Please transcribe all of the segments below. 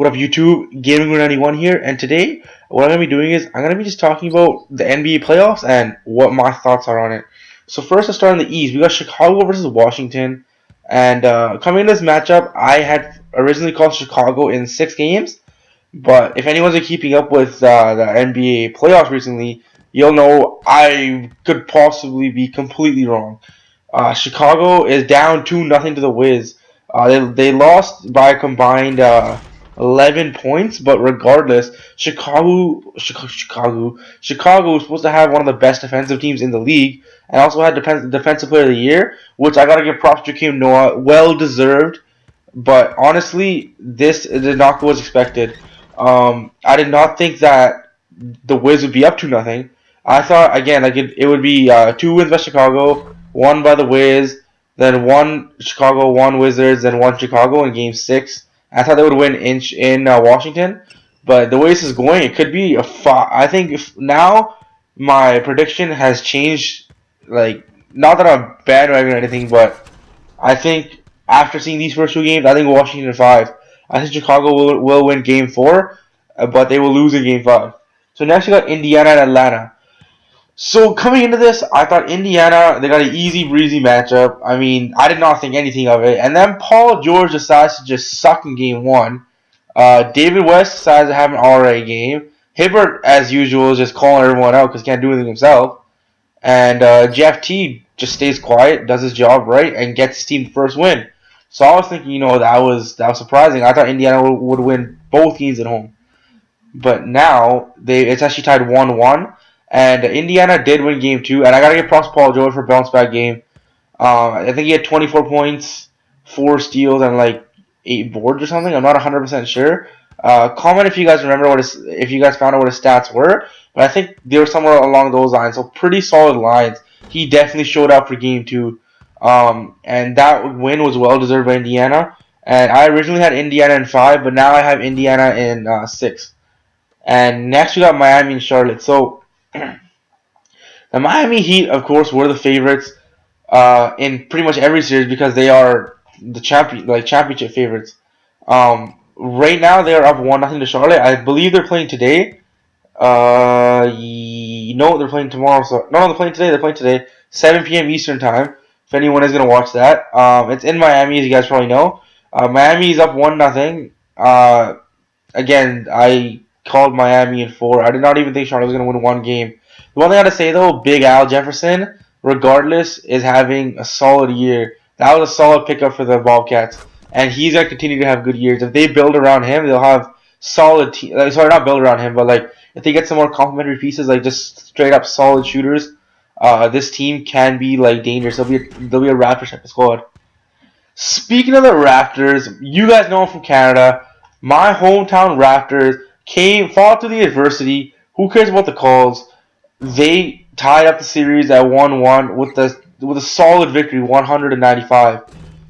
What up, YouTube? Gaming91 here, and today what I'm gonna be doing is I'm gonna be just talking about the NBA playoffs and what my thoughts are on it. So first, let's start in the East. We got Chicago versus Washington, and coming in this matchup, I had originally called Chicago in 6 games, but if anyone's been keeping up with the NBA playoffs recently, you'll know I could possibly be completely wrong. Chicago is down 2-0 to the Wiz. They lost by a combined 11 points, but regardless, Chicago was supposed to have one of the best defensive teams in the league, and also had defensive player of the year, which I gotta give props to Joakim Noah, well deserved. But honestly, this did not go as expected. I did not think that the Wiz would be up 2-0. I thought again like it would be 2 wins by Chicago, one by the Wiz, then one Chicago, one Wizards, then one Chicago in Game 6. I thought they would win in Washington, but the way this is going, it could be a 5. I think if now my prediction has changed. Like, not that I'm bandwagon or anything, but I think after seeing these first 2 games, I think Washington in 5. I think Chicago will win Game 4, but they will lose in Game 5. So next we got Indiana and Atlanta. So coming into this, I thought Indiana, they got an easy breezy matchup. I mean, I did not think anything of it. And then Paul George decides to just suck in Game 1. David West decides to have an alright game. Hibbert, as usual, is just calling everyone out because he can't do anything himself. And Jeff T just stays quiet, does his job right, and gets his team the first win. So I was thinking, that was surprising. I thought Indiana would win both games at home. But now it's actually tied 1-1. And Indiana did win Game 2, and I gotta give props to Paul George for a bounce back game. I think he had 24 points, 4 steals, and like 8 boards or something. I'm not 100% sure. Comment if you guys remember if you guys found out what his stats were. But I think they were somewhere along those lines. So pretty solid lines. He definitely showed up for Game 2, and that win was well deserved by Indiana. And I originally had Indiana in 5, but now I have Indiana in 6. And next we got Miami and Charlotte. So the Miami Heat, of course, were the favorites in pretty much every series because they are the championship favorites. Right now they are up 1-0 to Charlotte. I believe they're playing today. No, they're playing tomorrow. So no, they're playing today. They're playing today, 7 p.m. Eastern time. If anyone is gonna watch that, it's in Miami, as you guys probably know. Miami is up 1-0. Again, I called Miami in 4. I did not even think Charlotte was gonna win 1 game. The one thing I gotta say though, Big Al Jefferson, regardless, is having a solid year. That was a solid pickup for the Bobcats, and he's gonna continue to have good years. If they build around him, they'll have solid team. Sorry, not build around him, but like if they get some more complementary pieces, like just straight up solid shooters, this team can be like dangerous. They'll be a Raptors type of squad. Speaking of the Raptors, you guys know I'm from Canada. My hometown Raptors fought through the adversity. Who cares about the calls? They tied up the series at 1-1 with a solid victory, 195.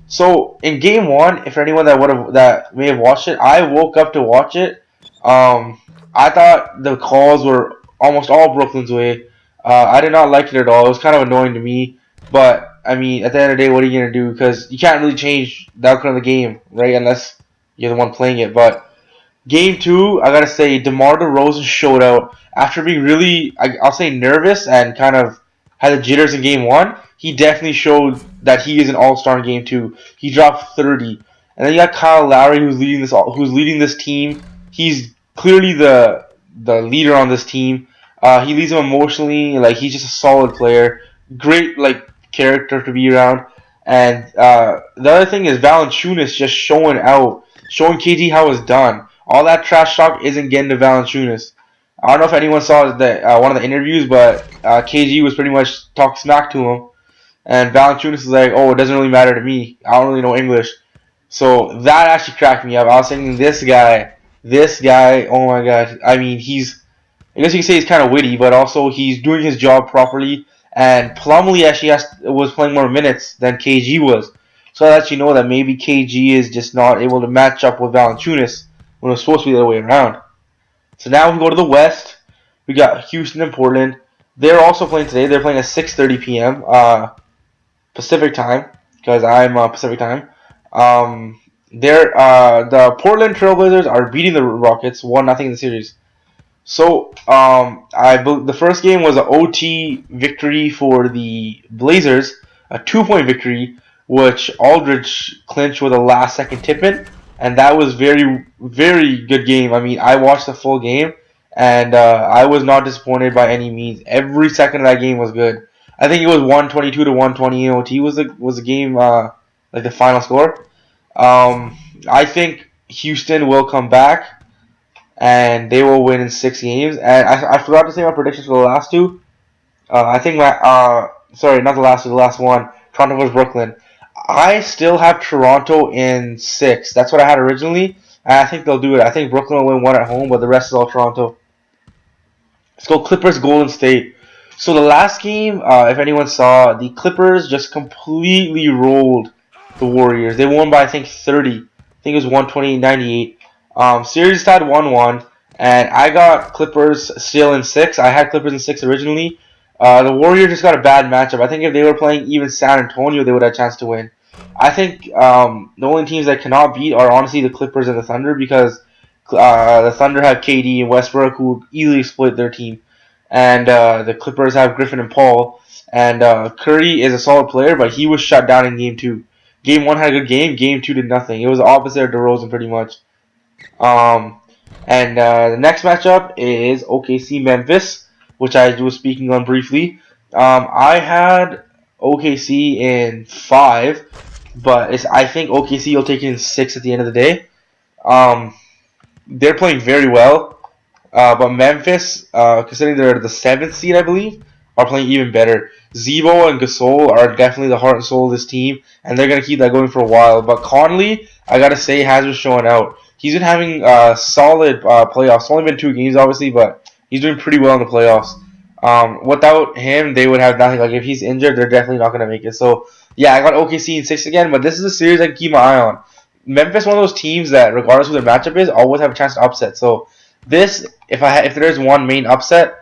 So in Game 1, if anyone that may have watched it, I woke up to watch it. I thought the calls were almost all Brooklyn's way. I did not like it at all. It was kind of annoying to me. But I mean, at the end of the day, what are you gonna do? Because you can't really change the outcome of the game, right? Unless you're the one playing it. But Game 2, I gotta say, DeMar DeRozan showed out after being really, I'll say, nervous and kind of had the jitters in Game 1. He definitely showed that he is an all-star in Game 2. He dropped 30, and then you got Kyle Lowry who's leading this team. He's clearly the leader on this team. He leads them emotionally. Like, he's just a solid player, great character to be around. And the other thing is Valanciunas just showing KD how it's done. All that trash talk isn't getting to Valanciunas. I don't know if anyone saw one of the interviews, but KG was pretty much talking smack to him, and Valanciunas is like, "Oh, it doesn't really matter to me. I don't really know English." So that actually cracked me up. I was thinking, this guy, oh my god. I mean, I guess you can say he's kind of witty, but also he's doing his job properly. And Plumlee actually was playing more minutes than KG was. So that lets you know that maybe KG is just not able to match up with Valanciunas when it was supposed to be the other way around. So now we go to the West. We got Houston and Portland. They're also playing today. They're playing at 6:30 p.m. Pacific time, because I'm Pacific time. The Portland Trailblazers are beating the Rockets 1-0 in the series. So the first game was an OT victory for the Blazers, a 2-point victory, which Aldridge clinched with a last-second tip-in, and that was very good game. I mean, I watched the full game, and I was not disappointed by any means. Every second of that game was good. I think it was 122 to 120 in OT was the game like the final score. I think Houston will come back and they will win in 6 games. And I forgot to say my predictions for the last two. I think sorry, not the last two, the last one. Toronto vs Brooklyn. I still have Toronto in 6. That's what I had originally, and I think they'll do it. I think Brooklyn will win one at home, but the rest is all Toronto. Let's go Clippers Golden State. So the last game, if anyone saw, the Clippers just completely rolled the Warriors. They won by I think 30. I think it was 120-98. Series tied 1-1, and I got Clippers still in 6. I had Clippers in 6 originally. The Warriors just got a bad matchup. I think if they were playing even San Antonio, they would have a chance to win. I think the only teams that cannot beat are honestly the Clippers and the Thunder because the Thunder have KD and Westbrook who easily exploit their team, and the Clippers have Griffin and Paul. And Curry is a solid player, but he was shut down in Game 2. Game 1 had a good game. Game 2 did nothing. It was the opposite of DeRozan pretty much. The next matchup is OKC Memphis, which I was speaking on briefly. I had OKC in 5, but I think OKC will take it in 6 at the end of the day. They're playing very well, but Memphis, considering they're the 7th seed, I believe, are playing even better. Zebo and Gasol are definitely the heart and soul of this team, and they're going to keep that going for a while. But Conley, I got to say, has been showing out. He's been having solid playoffs. It's only been 2 games, obviously, but he's doing pretty well in the playoffs. Without him, they would have nothing. Like, if he's injured, they're definitely not going to make it. So, yeah, I got OKC in 6 again, but this is a series I can keep my eye on. Memphis, one of those teams that, regardless of who their matchup is, always have a chance to upset. So, this, if there is one main upset,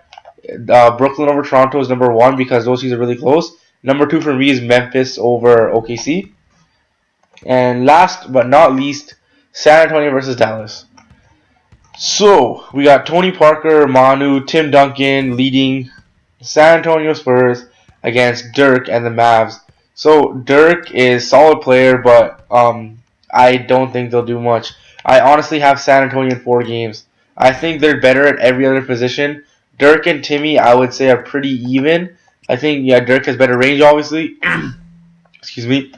Brooklyn over Toronto is number 1 because those teams are really close. Number 2 for me is Memphis over OKC. And last but not least, San Antonio versus Dallas. So, we got Tony Parker, Manu, Tim Duncan leading San Antonio Spurs against Dirk and the Mavs. So, Dirk is a solid player, but I don't think they'll do much. I honestly have San Antonio in 4 games. I think they're better at every other position. Dirk and Timmy, I would say, are pretty even. I think, yeah, Dirk has better range, obviously. Excuse me.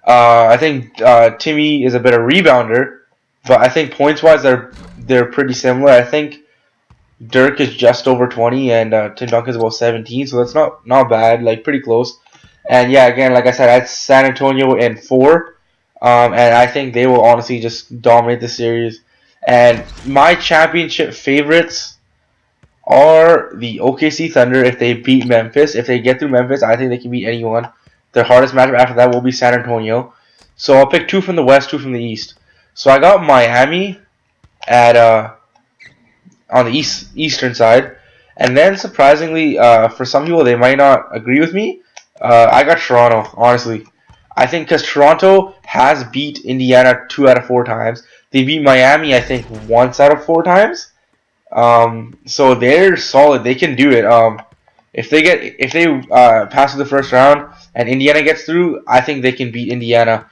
I think Timmy is a better rebounder, but I think points-wise, they're pretty similar. I think Dirk is just over 20, and Tim Duncan is about 17, so that's not bad, like pretty close. And yeah, again, like I said, I had San Antonio in 4, and I think they will honestly just dominate the series. And my championship favorites are the OKC Thunder if they beat Memphis. If they get through Memphis, I think they can beat anyone. Their hardest matchup after that will be San Antonio. So I'll pick 2 from the West, 2 from the East. So I got Miami at on the eastern side, and then surprisingly, for some people they might not agree with me. I got Toronto. Honestly, I think because Toronto has beat Indiana 2 out of 4 times. They beat Miami, I think, once out of 4 times. So they're solid. They can do it. If they pass to the first round and Indiana gets through, I think they can beat Indiana.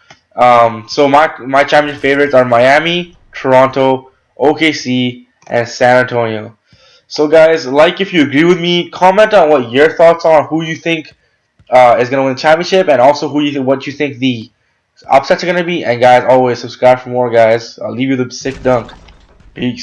So my championship favorites are Miami, Toronto, OKC, and San Antonio. So guys, like if you agree with me, comment on what your thoughts are on who you think is going to win the championship, and also what you think the upsets are going to be. And guys, always subscribe for more, guys. I'll leave you the sick dunk. Peace.